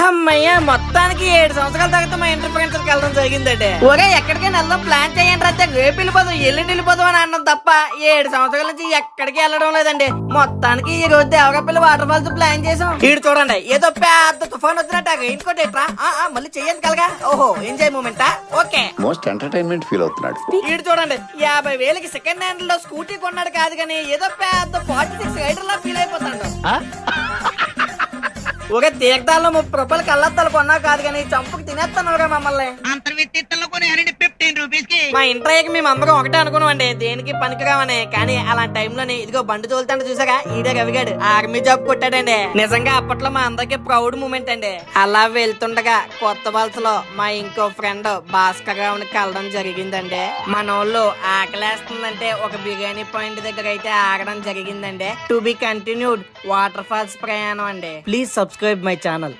అమ్మయ్య మొత్తానికి 7 సంవత్సరాల తర్వాత మా ఇంటర్ ఫ్రెండ్స్ వెళ్ళడం జరిగిందండి. ఒరే ఎక్కడికైనా వెళ్దాం ప్లాన్ చేయండి రా, రేపు వెళ్ళిపోదాం ఎల్లుండి వెళ్ళిపోదాం అని అన్నాం తప్ప 7 సంవత్సరాల నుంచి ఎక్కడికి వెళ్ళడం లేదండి. మొత్తానికి ఈ రోజు దేవరపల్లి వాటర్ ఫాల్స్ ప్లాన్ చేసాం. ఇటు చూడండి ఏదో పెద్ద తుఫాన్ వచ్చినట్టు ఇంకోటి ఎట్రా మళ్ళీ చెయ్యండి కలగా. ఓహో ఎంజాయ్ మూమెంటా, ఓకే మోస్ట్ ఎంటర్టైన్మెంట్ ఫీల్ అవుతున్నాడు. ఇటు చూడండి 50,000కి సెకండ్ హ్యాండ్ లో స్కూటీ కొన్నాడు కాదు కానీ ఏదో పెద్ద 46 రైడర్ లా ఫీల్ అయిపోతాడు. ఒక తీర్థాల్లో 30 రూపాయలు కళ్ళద్దాలు కొన్నా కాదు కానీ చంపుకు తినేస్తాను మమ్మల్ని. మా ఇంటర్ అయ్యాక మేము అందరం ఒకటే అనుకున్నామండి, దేనికి పనికిరామని. కానీ అలాంటి టైంలోనే ఇదిగో బండి తోలుతాడు చూసాగా, ఈడే రవిగాడు ఆర్మీ జాబ్ కొట్టాడండి. నిజంగా అప్పట్లో మా అందరికి ప్రౌడ్ మూమెంట్ అండి. అలా వెళ్తుండగా కొత్త వలసలో మా ఇంకో ఫ్రెండ్ భాస్కర్ రావుని కలడం జరిగిందండి. మనోళ్ళు ఆకలేస్తుందంటే ఒక బిర్యానీ పాయింట్ దగ్గర అయితే ఆగడం జరిగిందండి. To be continued water falls ప్రయాణం అండి. Please subscribe my channel.